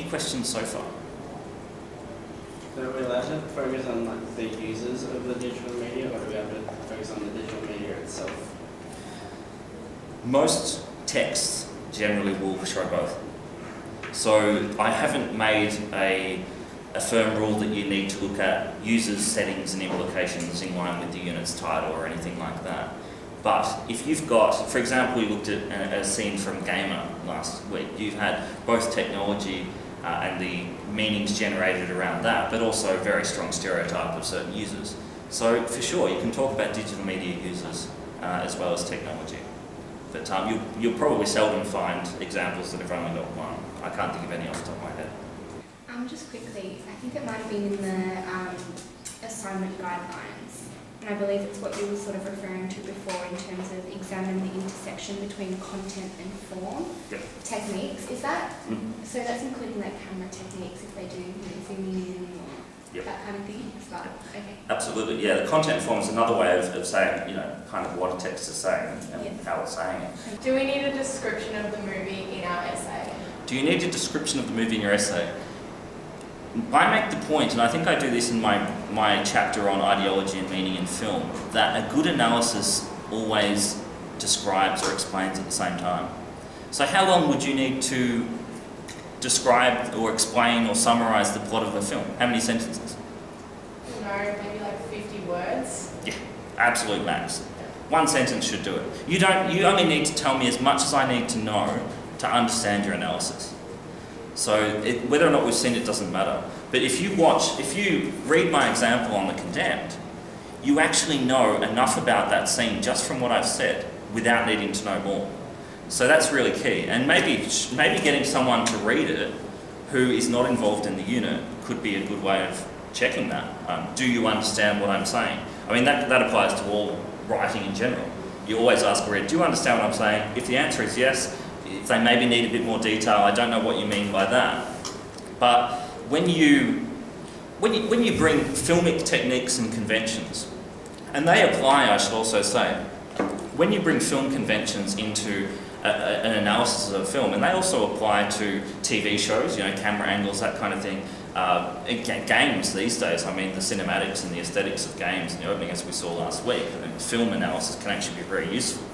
Any questions so far? So are we allowed to focus on like the users of the digital media, or do we have to focus on the digital media itself? Most texts generally will show both. So I haven't made a firm rule that you need to look at users, settings and implications in line with the unit's title or anything like that. But if you've got, for example, we looked at a scene from Gamer last week, you've had both technology and the meanings generated around that, but also a very strong stereotype of certain users. So for sure, you can talk about digital media users as well as technology. But you'll probably seldom find examples that have only got one. I can't think of any off the top of my head. Just quickly, I think it might have been in the assignment guidelines, and I believe it's what you were sort of referring to before in terms of examine the intersection between content and form. Yep. Techniques. Is that, so that's including like camera techniques if they do zooming in or Yep. that kind of thing as well? Okay. Absolutely, yeah. The content form is another way of saying, kind of what a text is saying and how it's saying it. Do we need a description of the movie in our essay? Do you need a description of the movie in your essay? I make the point, and I think I do this in my chapter on ideology and meaning in film, that a good analysis always describes or explains at the same time. So how long would you need to describe or explain or summarise the plot of a film? How many sentences? No, maybe like 50 words. Yeah, absolute max. One sentence should do it. You only need to tell me as much as I need to know to understand your analysis. So whether or not we've seen it doesn't matter. But if you read my example on The Condemned, you actually know enough about that scene just from what I've said without needing to know more. So that's really key. And maybe getting someone to read it who is not involved in the unit could be a good way of checking that. Do you understand what I'm saying? I mean, that applies to all writing in general. You always ask a reader, do you understand what I'm saying? If the answer is yes, if they maybe need a bit more detail, I don't know what you mean by that. But when you bring filmic techniques and conventions, and they apply, I should also say, when you bring film conventions into an analysis of a film, and they also apply to TV shows, camera angles, that kind of thing, games these days, I mean the cinematics and the aesthetics of games and the opening as we saw last week, and film analysis can actually be very useful.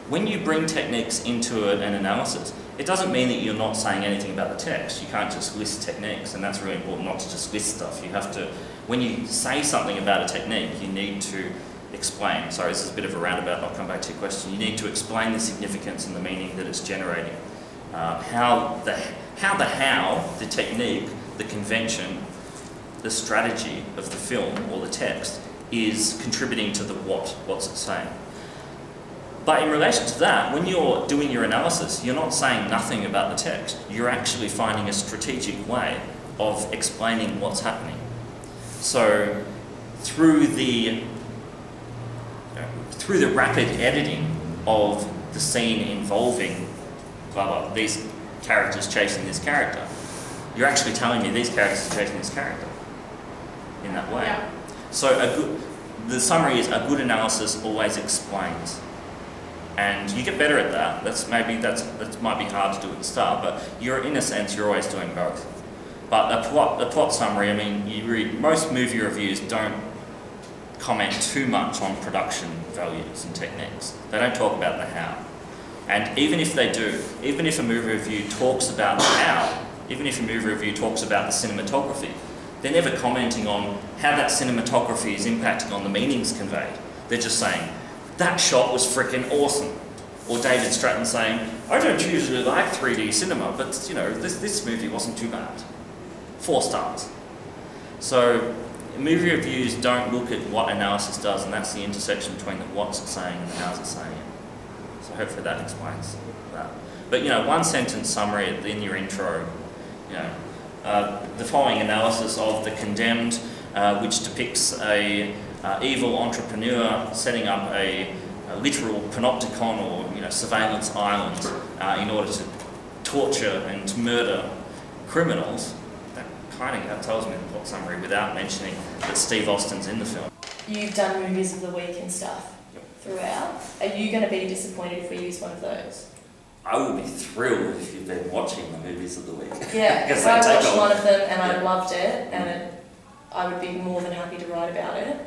When you bring techniques into an analysis, it doesn't mean that you're not saying anything about the text. You can't just list techniques, and that's really important, not to just list stuff. You have to, when you say something about a technique, you need to explain. Sorry, this is a bit of a roundabout, I'll come back to your question. You need to explain the significance and the meaning that it's generating. How the technique, the convention, the strategy of the film or the text is contributing to the what's it saying. But in relation to that, when you're doing your analysis, you're not saying nothing about the text. You're actually finding a strategic way of explaining what's happening. So through the rapid editing of the scene involving these characters chasing this character, you're actually telling me these characters are chasing this character in that way. Yeah. So the summary is a good analysis always explains. And you get better at that. That might be hard to do at the start, but in a sense, you're always doing both. But a plot summary, I mean, you read, most movie reviews don't comment too much on production values and techniques. They don't talk about the how. And even if they do, even if a movie review talks about the how, even if a movie review talks about the cinematography, they're never commenting on how that cinematography is impacting on the meanings conveyed. They're just saying, that shot was frickin' awesome. Or David Stratton saying, I don't usually like 3D cinema, but this movie wasn't too bad. 4 stars. So movie reviews don't look at what analysis does, and that's the intersection between the what's it saying and the how's it saying it. So hopefully that explains that. But one sentence summary in your intro, the following analysis of The Condemned, which depicts a evil entrepreneur setting up a literal panopticon or surveillance island in order to torture and murder criminals. That tells me the plot summary without mentioning that Steve Austin's in the film. You've done movies of the week and stuff throughout. Are you going to be disappointed if we use one of those? I would be thrilled if you've been watching the movies of the week. Yeah, because I they take watched one of them and Yeah. I loved it, and I would be more than happy to write about it.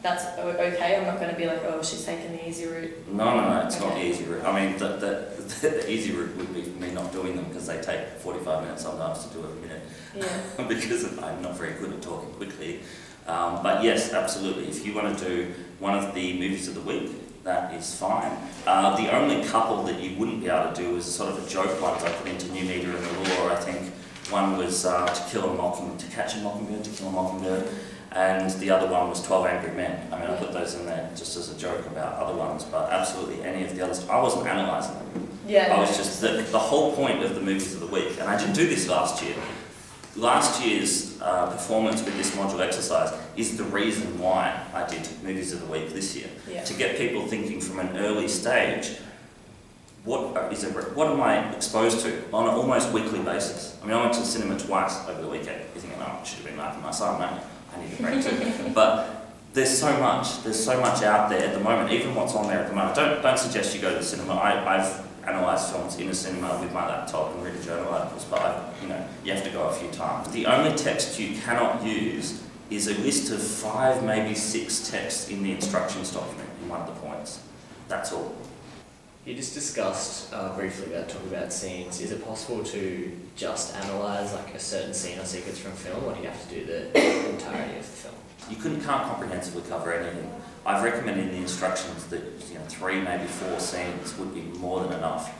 That's okay. I'm not going to be like, oh, she's taking the easy route. No, it's not the Okay. easy route. I mean, the easy route would be me not doing them because they take 45 minutes sometimes to do a minute. Yeah. Because I'm not very good at talking quickly. But yes, absolutely. If you want to do one of the movies of the week, that is fine. The only couple that you wouldn't be able to do is sort of a joke ones I put into New Media and the Law. I think one was To Catch a Mockingbird, To Kill a Mockingbird, and the other one was 12 Angry Men. I mean, I put those in there just as a joke about other ones, but absolutely any of the others. I wasn't analysing them. Yeah. I was just, the whole point of the movies of the week, and I didn't do this last year. Last year's performance with this module exercise is the reason why I did movies of the week this year. Yeah. To get people thinking from an early stage, what am I exposed to on an almost weekly basis? I mean, I went to the cinema twice over the weekend. You think, oh, I should have been laughing my son, mate. I need a break too. But there's so much out there at the moment, even what's on there at the moment. Don't suggest you go to the cinema. I've analysed films in a cinema with my laptop and written journal articles, but you have to go a few times. The only text you cannot use is a list of 5, maybe 6 texts in the instructions document in one of the points. That's all. You just discussed briefly about talking about scenes. Is it possible to just analyse like a certain scene or sequence from film, or do you have to do the entirety of the film? You can't comprehensively cover anything. I've recommended in the instructions that 3, maybe 4 scenes would be more than enough.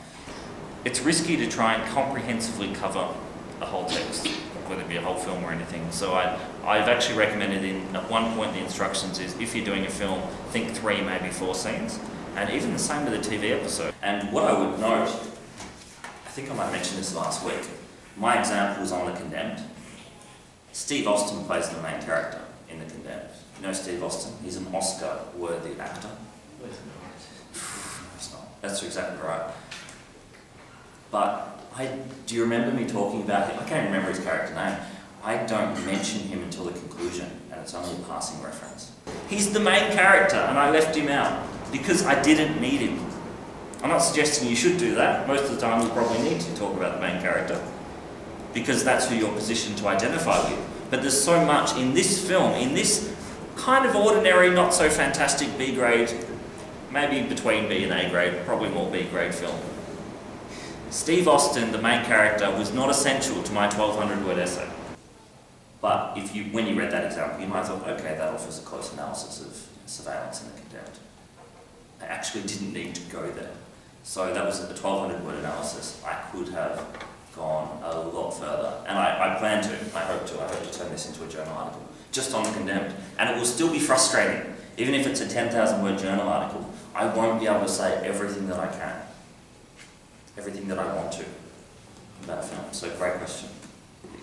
It's risky to try and comprehensively cover a whole text, whether it be a whole film or anything. So I've actually recommended at one point in the instructions is if you're doing a film, think 3, maybe 4 scenes. And even the same with a TV episode. And what I would note, I think I might have mentioned this last week, my example was on The Condemned. Steve Austin plays the main character in The Condemned. You know Steve Austin? He's an Oscar-worthy actor. No, It's not. That's exactly right. But do you remember me talking about him? I can't remember his character name. I don't mention him until the conclusion, and it's only a passing reference. He's the main character, and I left him out because I didn't need him. I'm not suggesting you should do that. Most of the time you probably need to talk about the main character because that's who you're positioned to identify with. But there's so much in this film, in this kind of ordinary, not so fantastic B grade, maybe between B and A grade, probably more B grade film. Steve Austin, the main character, was not essential to my 1,200 word essay. But when you read that example, you might have thought, okay, that offers a close analysis of surveillance in The Condemned. I actually didn't need to go there. So that was a 1,200 word analysis. I could have gone a lot further. And I plan to, I hope to turn this into a journal article, just on The Condemned. And it will still be frustrating. Even if it's a 10,000 word journal article, I won't be able to say everything that I can. Everything that I want to about a film. So great question.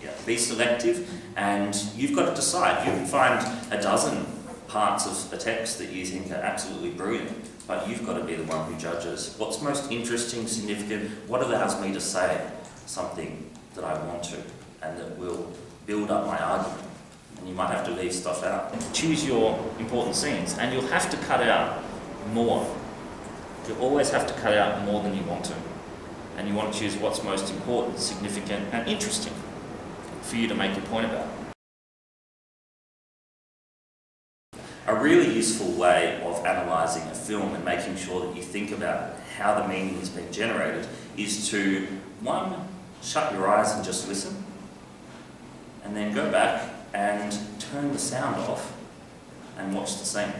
Yeah, be selective, and you've got to decide. You can find a dozen parts of a text that you think are absolutely brilliant, but you've got to be the one who judges what's most interesting, significant, what allows me to say something that I want to, and that will build up my argument. And you might have to leave stuff out. Choose your important scenes, and you'll have to cut out more. You'll always have to cut out more than you want to. And you want to choose what's most important, significant, and interesting for you to make your point about. A really useful way of analysing a film and making sure that you think about how the meaning has been generated is to, 1, shut your eyes and just listen, and then go back and turn the sound off and watch the scene.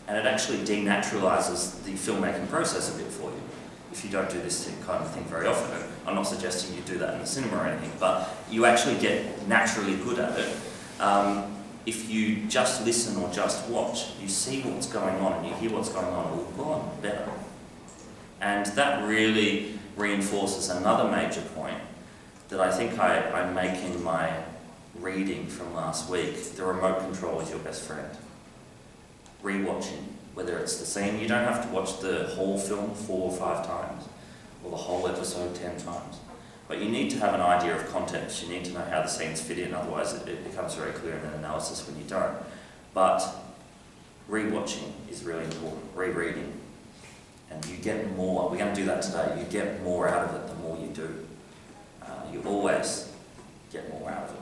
And it actually denaturalises the filmmaking process a bit for you. If you don't do this kind of thing very often, I'm not suggesting you do that in the cinema or anything, but you actually get naturally good at it. If you just listen or just watch, you see what's going on and you hear what's going on a lot better. And that really reinforces another major point that I think I make in my reading from last week. The remote control is your best friend. Rewatching. Whether it's the scene, you don't have to watch the whole film 4 or 5 times, or the whole episode 10 times. But you need to have an idea of context, you need to know how the scenes fit in, otherwise it becomes very clear in an analysis when you don't. But rewatching is really important, rereading. And you get more. We're going to do that today. You get more out of it the more you do. You always get more out of it.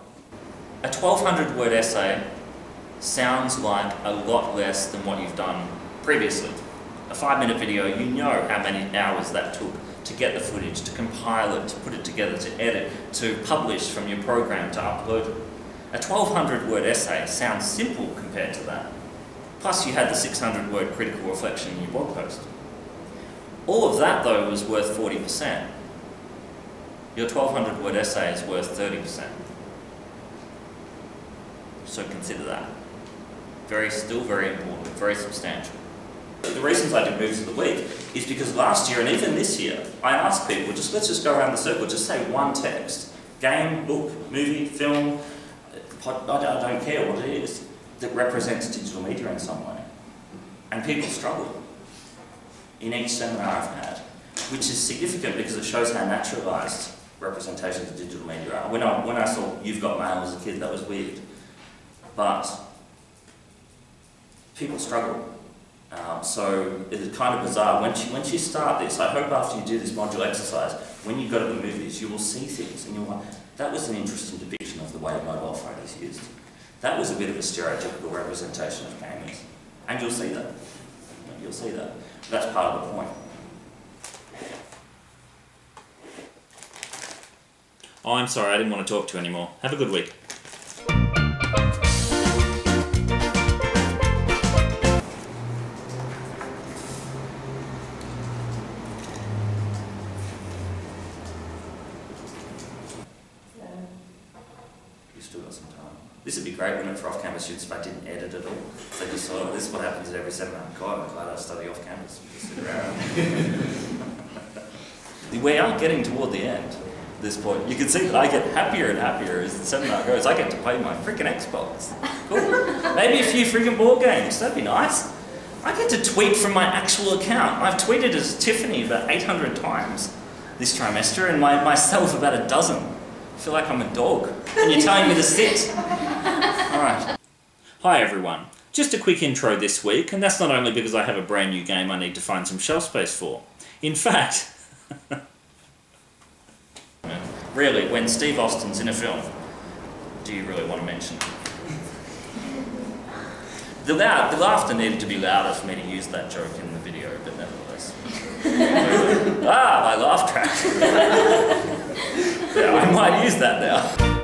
A 1,200 word essay sounds like a lot less than what you've done previously. A 5-minute video, you know how many hours that took to get the footage, to compile it, to put it together, to edit, to publish from your program, to upload it. A 1,200 word essay sounds simple compared to that. Plus you had the 600 word critical reflection in your blog post. All of that though was worth 40%. Your 1,200 word essay is worth 30%. So consider that. Still very important, very substantial. The reasons I did movies of the week is because last year and even this year, I asked people, let's just go around the circle, just say one text. Game, book, movie, film, I don't care what it is, that represents digital media in some way. And people struggle in each seminar I've had, which is significant because it shows how naturalised representations of digital media are. When I saw You've Got Mail as a kid, that was weird. But people struggle. So it's kind of bizarre. Once you start this, I hope after you do this module exercise, when you go to the movies, you will see things and you'll like, that was an interesting depiction of the way a mobile phone is used. That was a bit of a stereotypical representation of gamers. And you'll see that. You'll see that. That's part of the point. Oh, I'm sorry, I didn't want to talk to you anymore. Have a good week. You've still got some time. This would be great, wouldn't it, for off-campus students if I didn't edit at all. So you saw, this is what happens at every seminar. God, I'm glad I study off-campus. Sit around. We are getting toward the end at this point. You can see that I get happier and happier as the seminar goes. I get to play my freaking Xbox. Cool. Maybe a few freaking board games. That'd be nice. I get to tweet from my actual account. I've tweeted as Tiffany about 800 times this trimester and myself about a dozen. I feel like I'm a dog and you're telling me to sit. Alright. Hi everyone. Just a quick intro this week, and that's not only because I have a brand new game I need to find some shelf space for. In fact, really, when Steve Austin's in a film, do you really want to mention it? The laughter needed to be louder for me to use that joke in the video, but nevertheless. My laugh track. Yeah, I might use that now.